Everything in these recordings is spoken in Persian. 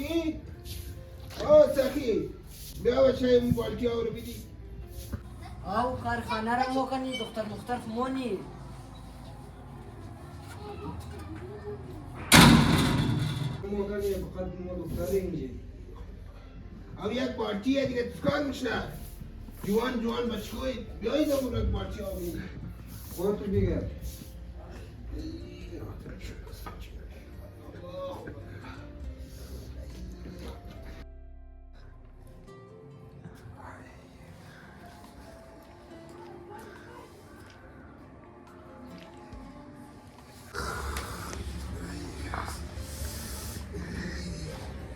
سخی آه سخی بیا بچه اون بالتی ها رو بیدی او کارخانه را موکنی دختر مختار مونی موکنی فقط مو دختر اینجا او یک بالتیه دیگه تسکار میشه جوان بچه‌های بیایید همون یک بالتی ها بیدی خودت بگیر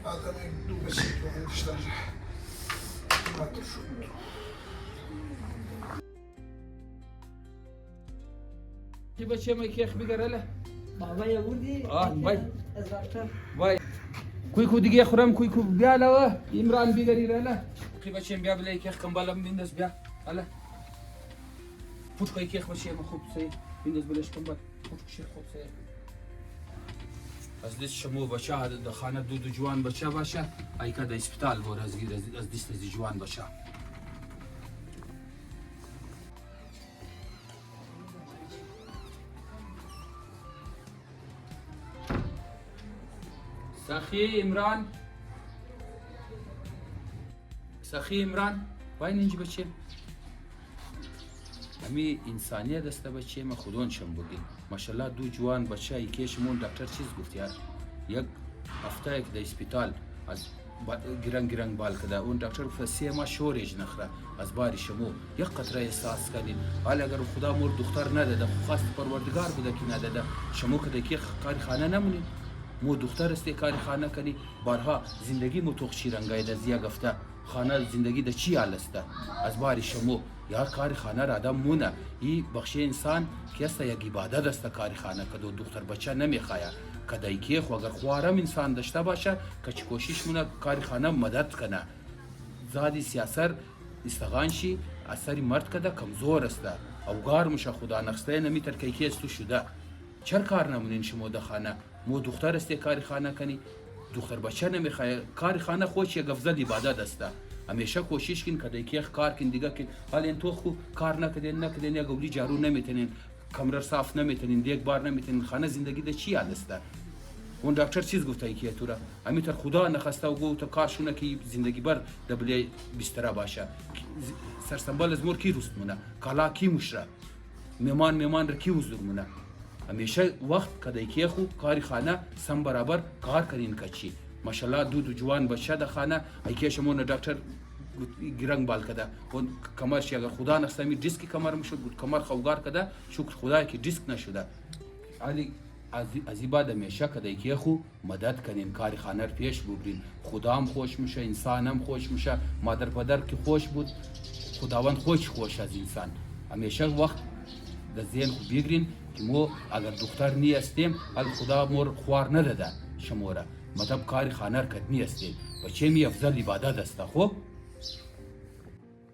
Adam due settimane fatto subito. چی بچه ما کیخ بگرله؟ بابا یهودی وای از دکتر وای کوی کو دیگه خورم کوی کو بیا له عمران بگری رله کی بچه بیا بله کیخ کم بالام بنداز بیا اله پوت کوی کیخ بچه ما خوب سی بنداز بلش کم بال پوت شیر خوب سی از دست شمو بچه د خانه دو جوان بچه باشه ای که د اسپیتال ور از دست جوان بچه سخی عمران وای نینج بچه امی انسانی دسته بچه ما خودون شم بگین ماشاءالله دو جوان بچه ای که شمون دکتر چیز گفت یار یک هفته یک در اسپیتال از گرنگ بال کده اون دکتر فسی ما شورج نخره از باری شمو یک قطره احساس کنین حالا اگر خدا مور دختر نداده خواست پروردگار بوده که نداده شمو کده که کاری خانه نمونین مو دختر است کاری خانه کنی بارها زندگی مو توخشی رنگای د زیا گفته خانه زندگی د چی حال است از باری شمو یا کاری خانه را آدم مونه ای بخش انسان که است یک عبادت است کاری خانه کدو دختر بچه نمیخواه کدای که خو اگر خوارم انسان داشته باشه که کوشش مونه کاری خانه مدد کنه زادی سیاست استغانشی اثری مرد کده کمزور است او گار مشه خدا نخسته نمیتر که استو شده چرا کار نمونین شما د خانه مو دختر است کاری خانه کنی دختر بچه نمیخواه کاری خانه خوش یک افضل عبادت است همیشه کوشش کن کدی که کار کن دیگه که حالا این تو خو کار نکردین یا گولی جارو نمیتونین کمره صاف نمیتونین دیگ بار نمیتونین خانه زندگی د چی حال است اون دکتر چیز گفته که تو را امیتر خدا نخسته و گفت کار شونه که زندگی بر دبلی بستر باشه سرسنبال از مور کی روست مونه کالا کی مشره میمان را کی حضور مونه همیشه وقت کدی که خو کاری خانه سم برابر کار کنین کچی ماشاءالله دو جوان بچه د خانه ای که شمون دکتر گرنگ بال کده اون کمرش اگر خدا نستمی دیسک کمر میشد بود کمر خوگار کده شکر خدا که دیسک نشده علی از بعد همیشه کدی که خو مدد کنین کاری خانه رو پیش ببرین خدا هم خوش میشه انسان هم خوش میشه مادر پدر که خوش بود خداوند خوش از انسان همیشه وقت د ذهن خو بگیرین که مو اگر دختر نیستیم ال خدا مور خوار نداده شموره مطلب کاری خانه رو کد نیستیم بچه می افضل عبادت است خوب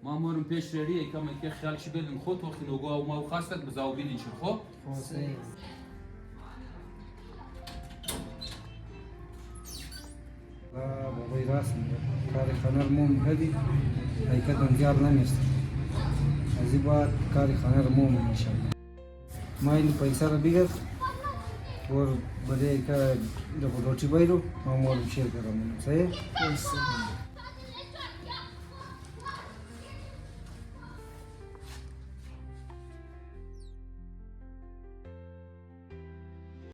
ما مورم پیش ریه کم که خیالش بدین خود وقتی نوگو او ما خواستت بزاو بیدین شد خوب بابای راست میگه کاری خانه رو موم هدی ای که دنجار نمیست از این بعد کاری خانه رو موم میشه ما این پیسه رو بگیر और बड़े का रोटी बाई रो हम और शेयर कर रहा हूँ सही